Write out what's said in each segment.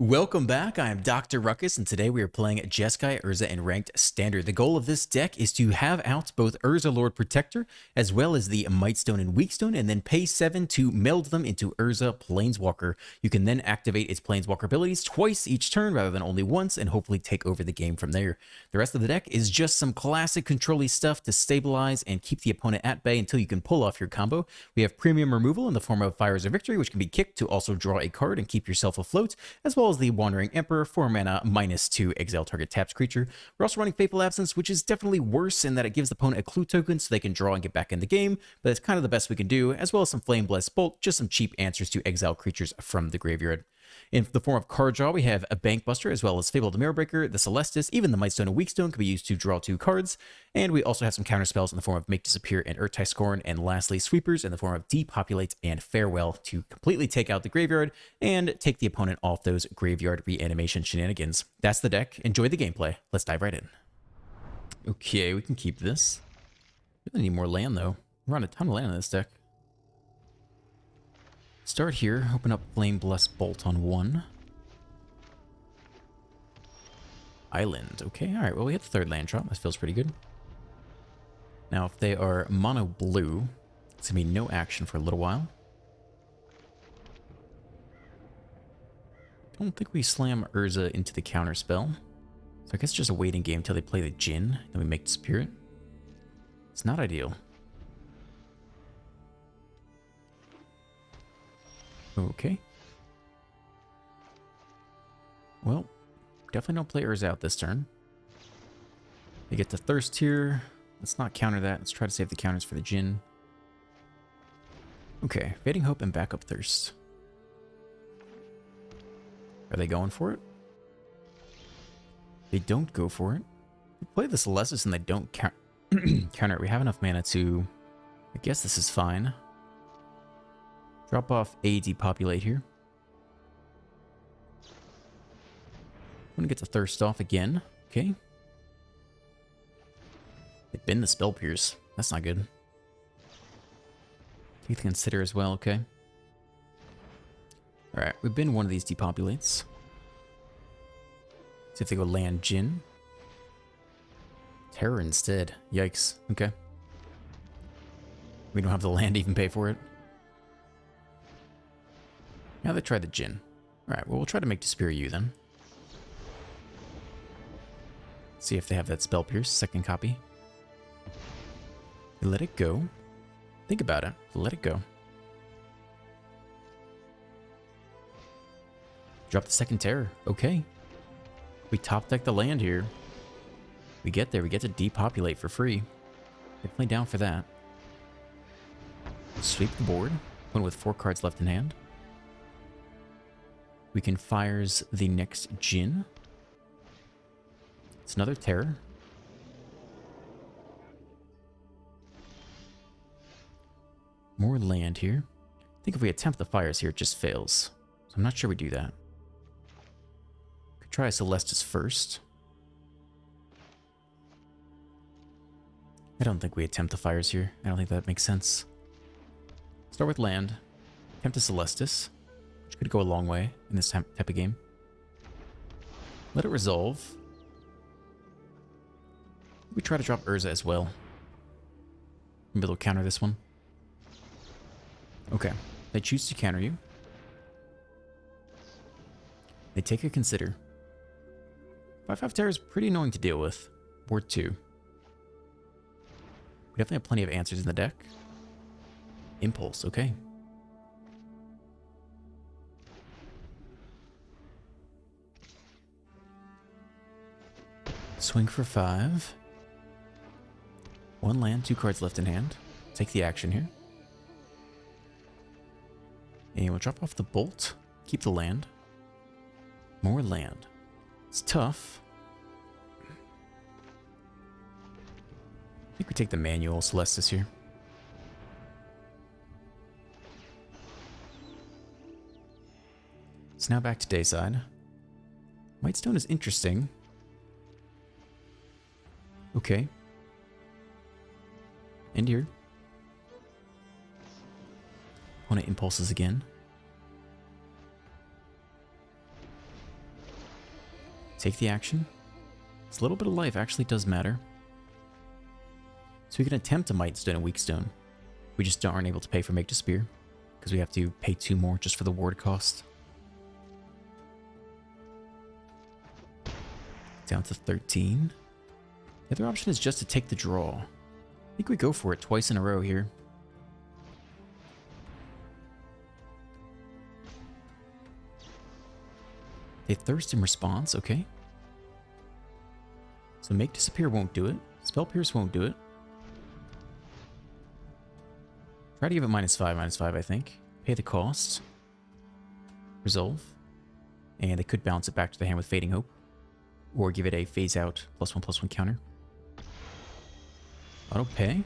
Welcome back, I am Dr. Ruckus, and today we are playing JESKAI, URZA, and Ranked Standard. The goal of this deck is to have out both URZA Lord Protector, as well as the Mightstone and Weakstone, and then pay 7 to meld them into URZA Planeswalker. You can then activate its Planeswalker abilities twice each turn, rather than only once, and hopefully take over the game from there. The rest of the deck is just some classic control-y stuff to stabilize and keep the opponent at bay until you can pull off your combo. We have premium removal in the form of Fires of Victory, which can be kicked to also draw a card and keep yourself afloat, as well as the Wandering Emperor, 4 mana, -2, exile target taps creature. We're also running Fateful Absence, which is definitely worse in that it gives the opponent a clue token so they can draw and get back in the game, but it's kind of the best we can do, as well as some Flame Blessed Bolt, just some cheap answers to exile creatures from the graveyard. In the form of card draw, we have a Bankbuster, as well as Fabled Mirrorbreaker, the Celestis, even the Mightstone and Weakstone can be used to draw 2 cards, and we also have some counter spells in the form of Make Disappear and Urtai Scorn, and lastly, Sweepers in the form of Depopulate and Farewell to completely take out the graveyard and take the opponent off those graveyard reanimation shenanigans. That's the deck. Enjoy the gameplay. Let's dive right in. Okay, we can keep this. Really need more land, though. We're on a ton of land in this deck. Start here, open up Flame Blessed Bolt on 1. Island, okay, alright, well we hit the 3rd land drop, that feels pretty good. Now if they are mono blue, it's gonna be no action for a little while. Don't think we slam URZA into the counter spell. So I guess just a waiting game until they play the Djinn, then we make Disappear it. It's not ideal. Okay. Well, definitely don't play URZA out this turn. They get to Thirst here. Let's not counter that. Let's try to save the counters for the Djinn. Okay, Fading Hope and backup Thirst. Are they going for it? They don't go for it. We play the Celestis and they don't counter it. We have enough mana to... I guess this is fine. Drop off a Depopulate here. I'm gonna get the Thirst off again. Okay. They bin the Spell Pierce. That's not good. Take the Consider as well, okay. Alright, we've been one of these Depopulates. See if they go land Djinn. Terror instead. Yikes. Okay. We don't have the land to even pay for it. Now they try the Djinn. Alright, well we'll try to make Disappear you then. See if they have that Spell Pierce, 2nd copy. We let it go. Think about it. Let it go. Drop the 2nd Terror. Okay. We top deck the land here. We get there. We get to Depopulate for free. They play down for that. Sweep the board. One with 4 cards left in hand. We can Fires the next Djinn. It's another Terror. More land here. I think if we attempt the Fires here, it just fails. So I'm not sure we do that. Could try a Celestis first. I don't think we attempt the Fires here. I don't think that makes sense. Start with land. Attempt a Celestis. Which could go a long way in this type of game. Let it resolve. We try to drop URZA as well. Maybe they'll counter this one. Okay. They choose to counter you. They take a Consider. 5/5 Terror is pretty annoying to deal with. Board 2. We definitely have plenty of answers in the deck. Impulse, okay. Swing for 5. 1 land, 2 cards left in hand. Take the action here. And we'll drop off the Bolt. Keep the land. More land. It's tough. I think we take the manual Celestis here. So now back to Dayside. Mightstone is interesting. Okay. End here. Opponent impulses again. Take the action. This little bit of life actually does matter. So we can attempt a Might Stone and Weak Stone. We just aren't able to pay for Make to Spear, because we have to pay 2 more just for the ward cost. Down to 13. The other option is just to take the draw. I think we go for it twice in a row here. They Thirst in response, okay. So Make Disappear won't do it. Spell Pierce won't do it. Try to give it -5, I think. Pay the cost. Resolve. And they could bounce it back to the hand with Fading Hope. Or give it a phase out +1/+1 counter. Auto pay.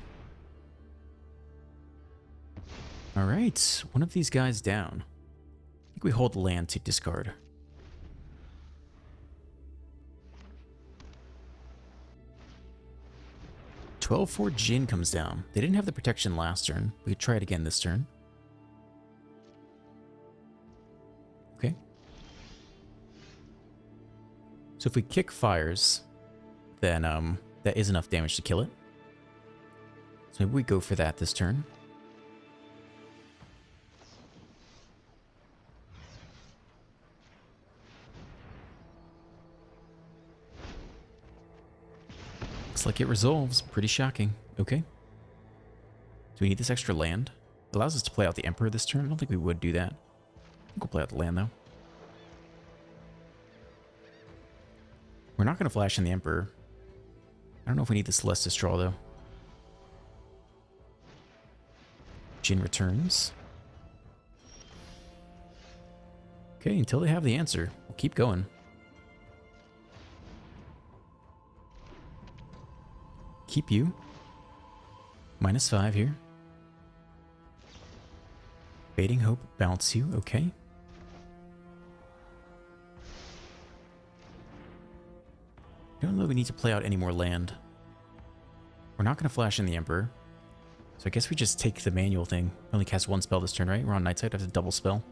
Alright, one of these guys down. I think we hold land to discard. $12-4 Jin comes down. They didn't have the protection last turn. We could try it again this turn. Okay. So if we kick fires, then that is enough damage to kill it. So maybe we go for that this turn. Looks like it resolves. Pretty shocking. Okay. Do we need this extra land? It allows us to play out the Emperor this turn. I don't think we would do that. I think we'll play out the land, though. We're not going to flash in the Emperor. I don't know if we need the Celestis draw, though. Jin returns. Okay, until they have the answer, we'll keep going. Keep you. -5 here. Fading Hope, bounce you, okay. Don't know if we need to play out any more land. We're not going to flash in the Emperor. So I guess we just take the manual thing. We only cast 1 spell this turn, right? We're on Night Side, I have to double spell.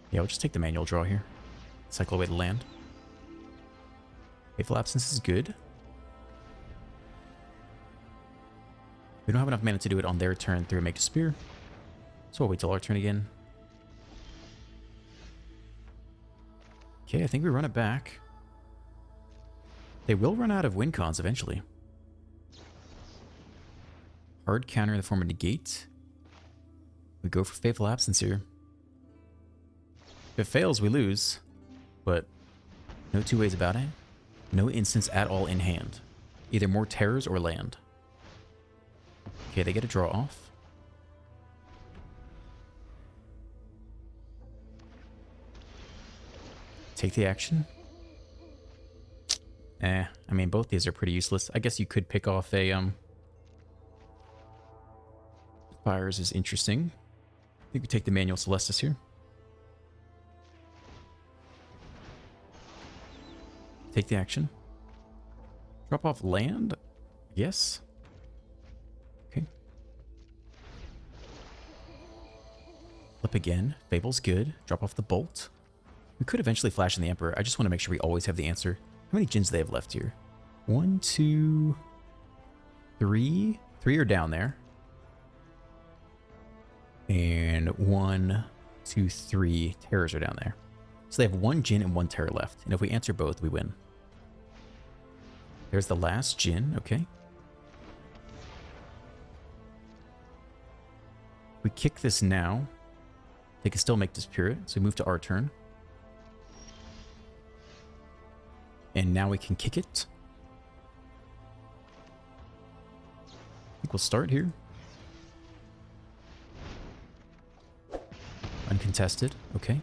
Yeah, we'll just take the manual draw here. Cycle away the land. Fateful Absence is good. We don't have enough mana to do it on their turn through a Make to Spear. So we'll wait till our turn again. Okay, I think we run it back. They will run out of win cons eventually. Hard counter in the form of negate. We go for Fateful Absence here. If it fails, we lose. But no two ways about it. No instance at all in hand. Either more terrors or land. Okay, they get a draw off. Take the action. I mean, both these are pretty useless. I guess you could pick off a, Fires is interesting. I think we take the manual Celestis here. Take the action. Drop off land? Yes. Okay. Flip again. Fable's good. Drop off the bolt. We could eventually flash in the Emperor. I just want to make sure we always have the answer. How many Jins do they have left here? 1, 2, 3. 3 are down there. And 1, 2, 3 terrors are down there. So they have 1 Jin and 1 terror left. And if we answer both, we win. There's the last Jin. Okay. We kick this now. They can still make this Spirit. So we move to our turn. And now we can kick it. I think we'll start here. Uncontested. Okay.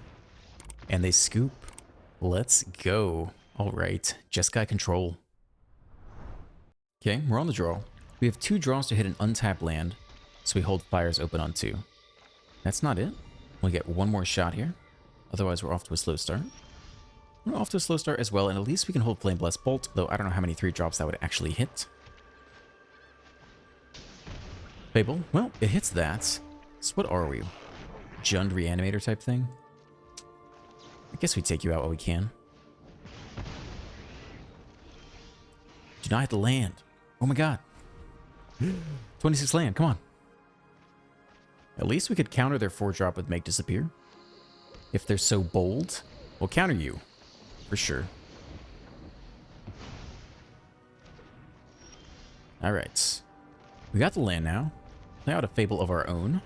And they scoop. Let's go. All right. Jeskai control. Okay, we're on the draw. We have 2 draws to hit an untapped land, so we hold fires open on 2. That's not it. We get 1 more shot here. Otherwise, we're off to a slow start. We're off to a slow start as well, and at least we can hold Flame Blast Bolt, though I don't know how many 3 drops that would actually hit. Fable. Well, it hits that. So what are we? Jund Reanimator type thing? I guess we take you out while we can. Do not hit the land. Oh my god. 26 land, come on. At least we could counter their 4-drop with Make Disappear. If they're so bold, we'll counter you. For sure. Alright. We got the land now. Play out a Fable of our own.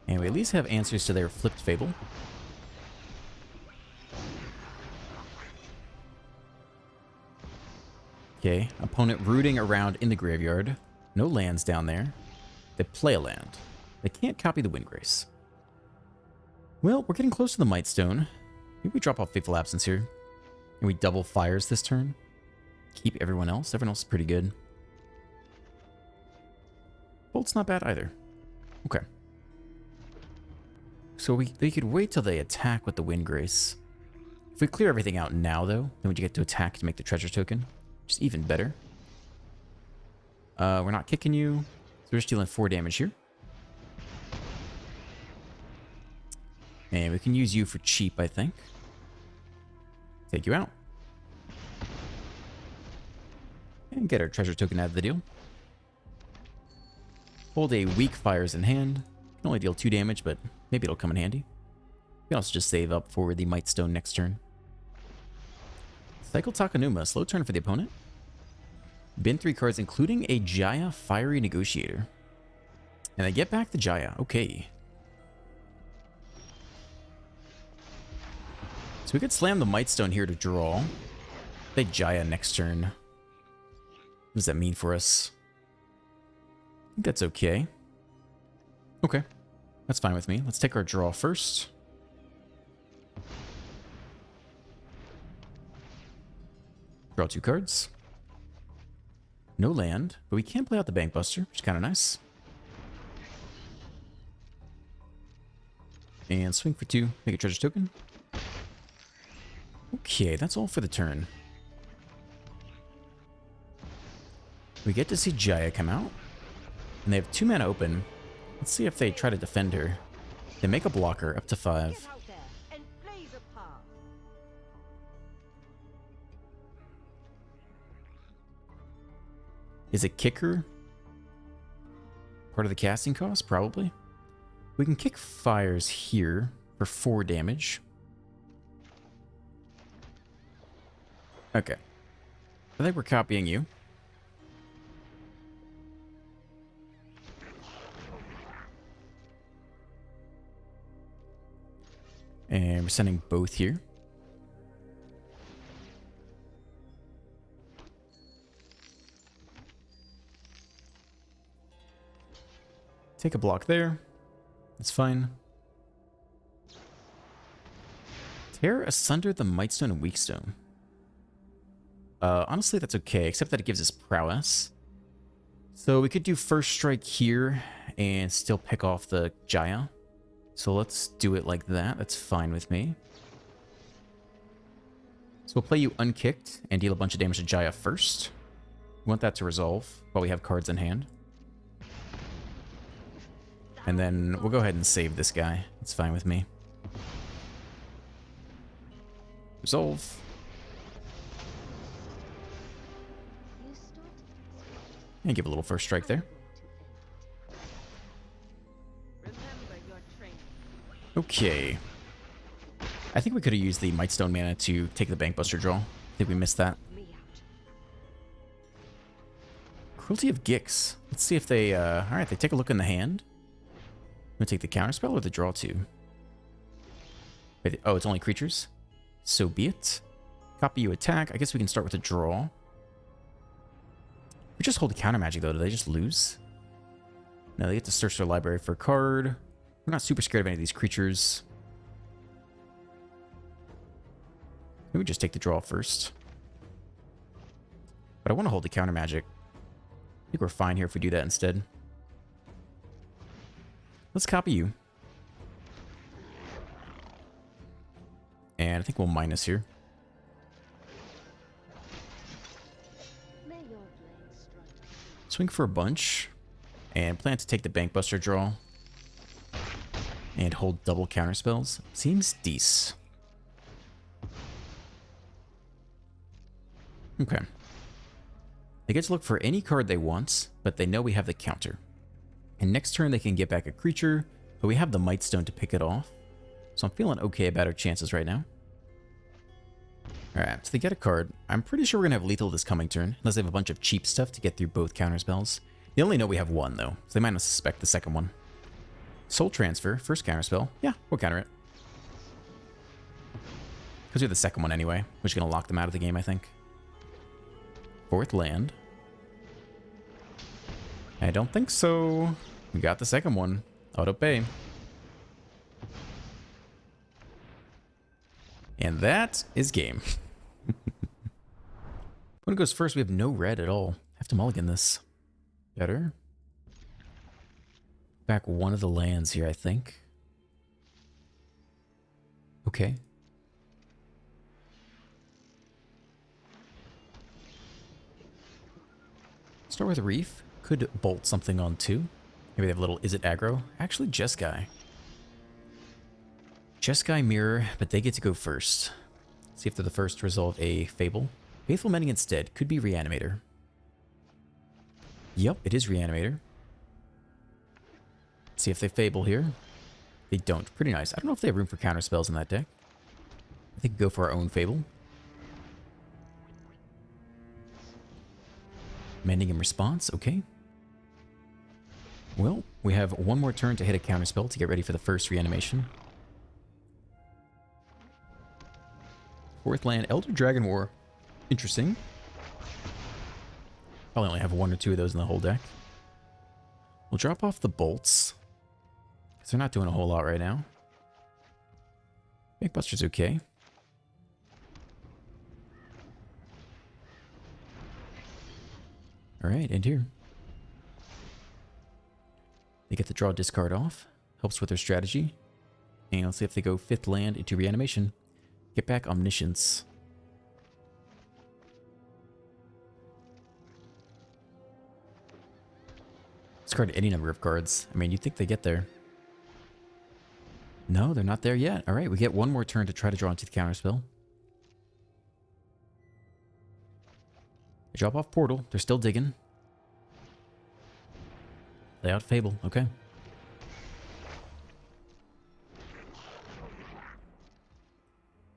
And we at least have answers to their flipped Fable. Okay, opponent rooting around in the graveyard. No lands down there. They play a land. They can't copy the Windgrace. Well, we're getting close to the Mightstone. Maybe we drop off Fateful Absence here. And we double fires this turn. Keep everyone else. Everyone else is pretty good. Bolt's not bad either. Okay. So they could wait till they attack with the Windgrace. If we clear everything out now, though, then we get to attack to make the treasure token. Which is even better. We're not kicking you. So we're just dealing 4 damage here. And we can use you for cheap, I think. Take you out. And get our treasure token out of the deal. Hold a weak fires in hand. Can only deal 2 damage, but maybe it'll come in handy. We can also just save up for the Mightstone next turn. Cycle Takanuma, slow turn for the opponent. Bin 3 cards, including a Jaya Fiery Negotiator. And they get back the Jaya. Okay. So we could slam the Mightstone here to draw. They Jaya next turn. What does that mean for us? I think that's okay. Okay. That's fine with me. Let's take our draw first. Draw 2 cards. No land, but we can play out the Bankbuster, which is kind of nice. And swing for 2, make a treasure token. Okay, that's all for the turn. We get to see Jaya come out. And they have 2 mana open. Let's see if they try to defend her. They make a blocker up to 5. Is it kicker part of the casting cost? Probably. We can kick fires here for 4 damage. Okay. I think we're copying you. And we're sending both here. Take a block there. That's fine. Tear asunder the Mightstone and Weakstone. Honestly, that's okay, except that it gives us prowess. So we could do first strike here and still pick off the Jaya. So let's do it like that. That's fine with me. So we'll play you unkicked and deal a bunch of damage to Jaya first. We want that to resolve while we have cards in hand. And then we'll go ahead and save this guy. It's fine with me. Resolve. And give a little first strike there. Okay. I think we could have used the Mightstone mana to take the Bankbuster draw. I think we missed that. Cruelty of Gix. Let's see if they, alright, they take a look in the hand. I'm gonna take the counterspell or the draw 2? Wait, oh, it's only creatures? So be it. Copy you attack. I guess we can start with a draw. We just hold the counter magic though. Do they just lose? No, they get to search their library for a card. We're not super scared of any of these creatures. Maybe we just take the draw first. But I want to hold the counter magic. I think we're fine here if we do that instead. Let's copy you. And I think we'll minus here. Swing for a bunch. And plan to take the Bankbuster draw. And hold double counter spells. Seems decent. Okay. They get to look for any card they want, but they know we have the counter. And next turn they can get back a creature, but we have the Might Stone to pick it off. So I'm feeling okay about our chances right now. Alright, so they get a card. I'm pretty sure we're going to have lethal this coming turn, unless they have a bunch of cheap stuff to get through both counterspells. They only know we have one, though, so they might not suspect the second one. Soul Transfer, first counterspell. Yeah, we'll counter it. Because we have the second one anyway, which is going to lock them out of the game, I think. Fourth land. I don't think so. We got the second one. Auto pay. And that is game. When it goes first, we have no red at all. Have to mulligan this. Better. Back one of the lands here, I think. Okay. Start with Reef. Could bolt something on two. Maybe they have a little, is it aggro? Actually, JESKAI. JESKAI Mirror, but they get to go first. See if they're the first to resolve a Fable. Faithful Mending instead. Could be Reanimator. Yep, it is Reanimator. See if they Fable here. They don't. Pretty nice. I don't know if they have room for counter spells in that deck. I think we go for our own Fable. Mending in response. Okay. Well, we have one more turn to hit a counter spell to get ready for the first reanimation. Fourth land, Elder Dragon War. Interesting. Probably only have one or two of those in the whole deck. We'll drop off the bolts, because they're not doing a whole lot right now. Bankbuster's okay. Alright, end here. They get the draw discard off. Helps with their strategy. And let's see if they go fifth land into reanimation. Get back Omniscience. Discard any number of cards. I mean, you'd think they get there. No, they're not there yet. Alright, we get one more turn to try to draw into the counterspell. They drop off Portal. They're still digging. Lay out Fable. Okay.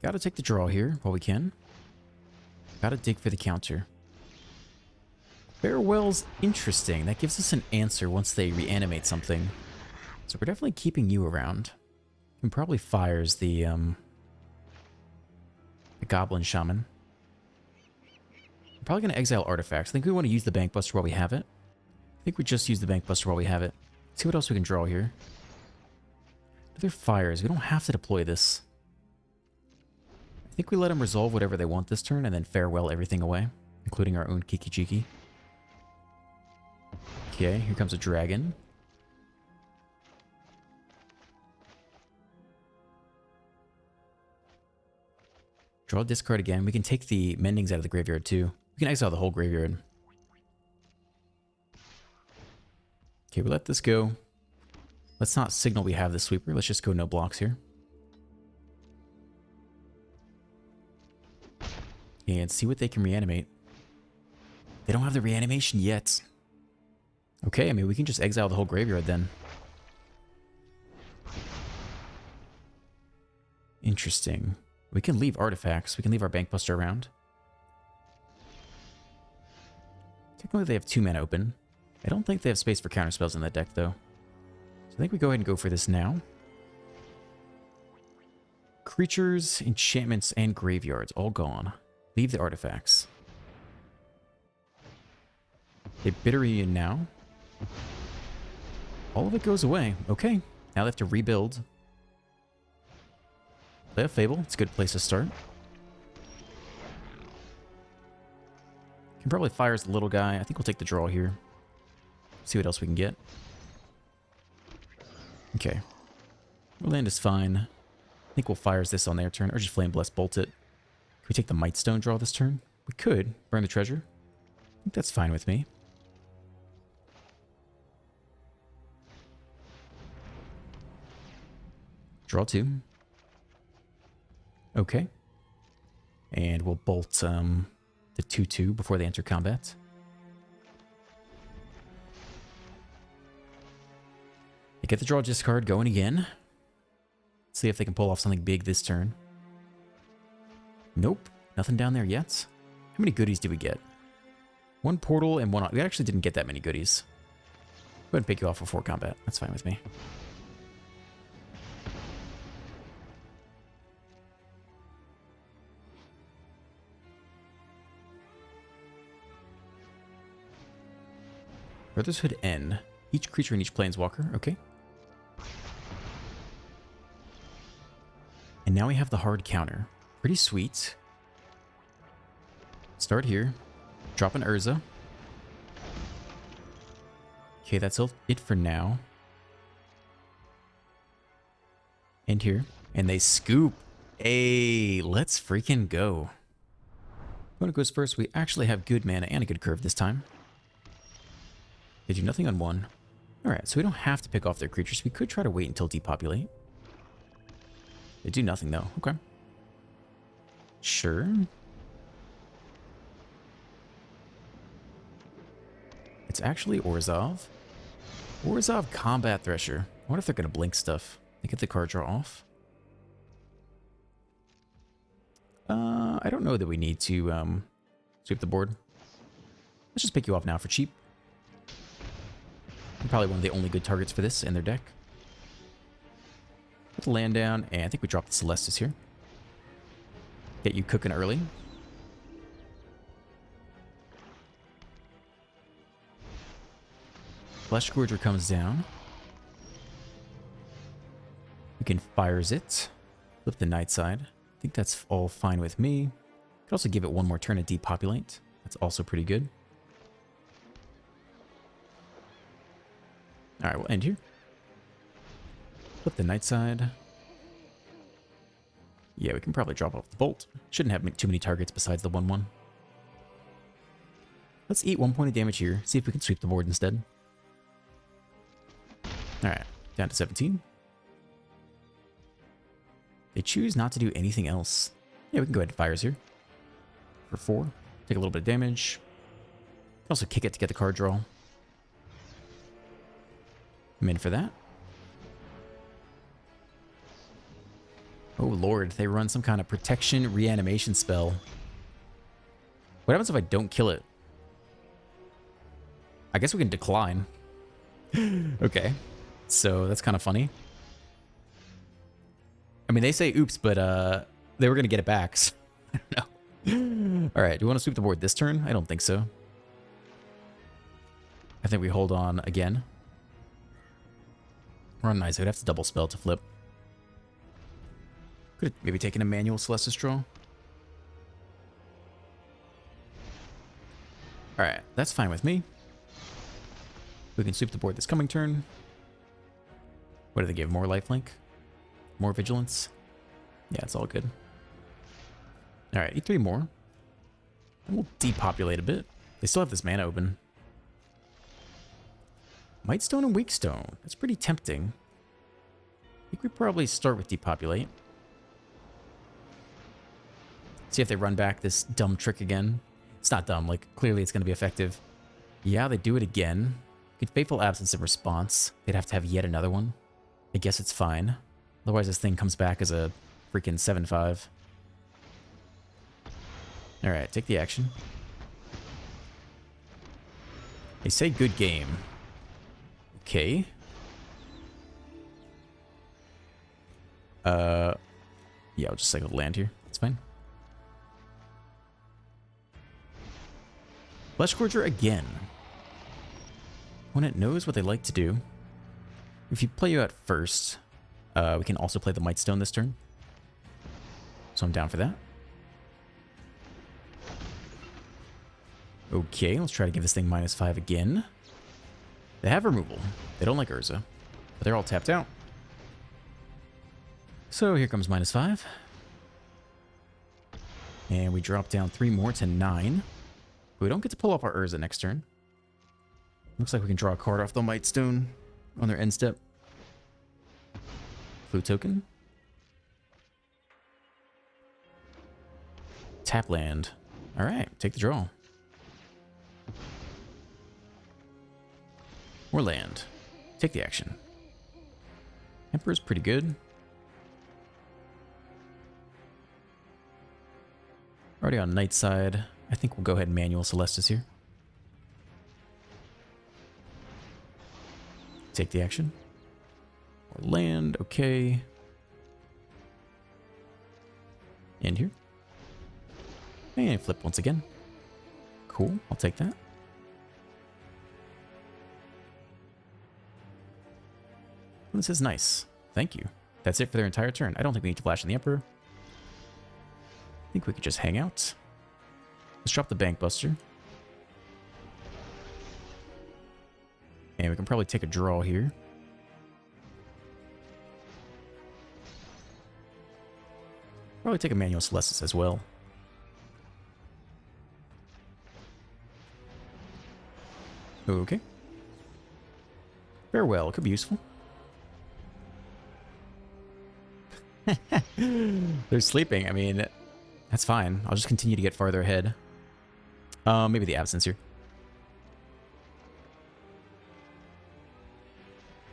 Gotta take the draw here while we can. Gotta dig for the counter. Farewell's interesting. That gives us an answer once they reanimate something. So we're definitely keeping you around. And probably fires the Goblin Shaman. We're probably going to exile artifacts. I think we want to use the Bankbuster while we have it. I think we just use the Bankbuster while we have it. See what else we can draw here. Other fires. We don't have to deploy this. I think we let them resolve whatever they want this turn and then farewell everything away, including our own Kiki-Jiki. Okay, here comes a dragon. Draw a discard again. We can take the Mendings out of the graveyard too. We can exile the whole graveyard. Okay, we let this go. Let's not signal we have the sweeper. Let's just go no blocks here. And see what they can reanimate. They don't have the reanimation yet. Okay, I mean, we can just exile the whole graveyard then. Interesting. We can leave artifacts. We can leave our Bankbuster around. Technically, they have 2 mana open. I don't think they have space for counterspells in that deck, though. So I think we go ahead and go for this now. Creatures, enchantments, and graveyards all gone. Leave the artifacts. They bitter you now. All of it goes away. Okay. Now they have to rebuild. Play a Fable. It's a good place to start. Can probably fire as the little guy. I think we'll take the draw here. See what else we can get. Okay. Our land is fine. I think we'll fire as this on their turn, or just Flame Bless bolt it. Can we take the Might Stone draw this turn? We could. Burn the treasure. I think that's fine with me. Draw 2. Okay. And we'll bolt the 2/2 before they enter combat. They get the draw discard going again. See if they can pull off something big this turn. Nope. Nothing down there yet. How many goodies did we get? One portal and one... We actually didn't get that many goodies. Go ahead and pick you off before combat. That's fine with me. Brotherhood N. Each creature in each planeswalker. Okay. And now we have the hard counter. Pretty sweet. Start here. Drop an Urza. Okay, that's it for now. End here. And they scoop. Hey, let's freaking go. Opponent goes first. We actually have good mana and a good curve this time. They do nothing on one. Alright, so we don't have to pick off their creatures. We could try to wait until depopulate. They do nothing though. Okay. Sure. It's actually Orzov. Orzov Combat Thresher. I wonder if they're going to blink stuff. They get the card draw off. I don't know that we need to sweep the board. Let's just pick you off now for cheap. You're probably one of the only good targets for this in their deck. Put the land down, and I think we drop the Celestis here. Get you cooking early. Flesh Scourger comes down. We can fires it. Flip the night side. I think that's all fine with me. Could also give it one more turn to depopulate. That's also pretty good. Alright, we'll end here. Flip the night side. Yeah, we can probably drop off the bolt. Shouldn't have too many targets besides the 1/1. Let's eat 1 point of damage here. See if we can sweep the board instead. Alright, down to 17. They choose not to do anything else. Yeah, we can go ahead and fires here. For 4. Take a little bit of damage. Also kick it to get the card draw. I'm in for that. Oh lord, they run some kind of protection reanimation spell. What happens if I don't kill it? I guess we can decline. Okay. So that's kind of funny. I mean, they say oops, but they were going to get it back. So I don't know. Alright, do we want to sweep the board this turn? I don't think so. I think we hold on again. We're on nice. I'd have to double spell to flip. Could have maybe taken a manual Celestis draw. Alright, that's fine with me. We can sweep the board this coming turn. What do they give? More lifelink? More vigilance? Yeah, it's all good. Alright, eat 3 more. And we'll depopulate a bit. They still have this mana open. Mightstone and Weakstone. That's pretty tempting. I think we probably start with depopulate. See if they run back this dumb trick again. It's not dumb, like, clearly it's going to be effective. Yeah, they do it again. Fateful Absence of Response. They'd have to have yet another one. I guess it's fine. Otherwise this thing comes back as a freaking 7/5. Alright, take the action. They say good game. Okay. Yeah, I'll just cycle the land here. It's fine. Flesh Scourger again. Opponent knows what they like to do. If you play you out first, we can also play the Mightstone this turn. So I'm down for that. Okay, let's try to give this thing -5 again. They have removal. They don't like Urza, but they're all tapped out. So here comes -5. And we drop down 3 more to 9. We don't get to pull off our Urza next turn. Looks like we can draw a card off the Mightstone on their end step. Blue token. Tap land. Alright, take the draw. Or land. Take the action. Emperor's pretty good. Already on Knight side. I think we'll go ahead and manual Celestis here. Take the action. Or land, okay. End here. And flip once again. Cool, I'll take that. This is nice. Thank you. That's it for their entire turn. I don't think we need to flash in the Emperor. I think we could just hang out. Let's drop the Bank Buster. And we can probably take a draw here. Probably take a manual Celestis as well. Okay. Farewell, could be useful. They're sleeping. I mean, that's fine. I'll just continue to get farther ahead. Maybe the absence here.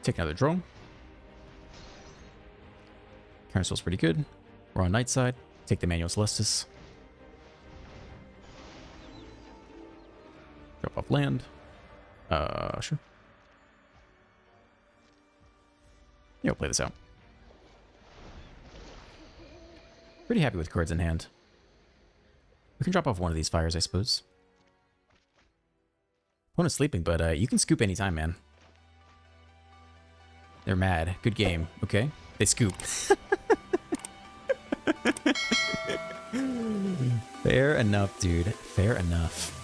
Take another draw. Counterspell's pretty good. We're on Knight side. Take the manual Celestis. Drop off land. Sure. Yeah, we'll play this out. Pretty happy with cards in hand. We can drop off one of these fires, I suppose. Opponent's sleeping, but you can scoop anytime, man. They're mad. Good game. Okay. They scoop. Fair enough, dude. Fair enough.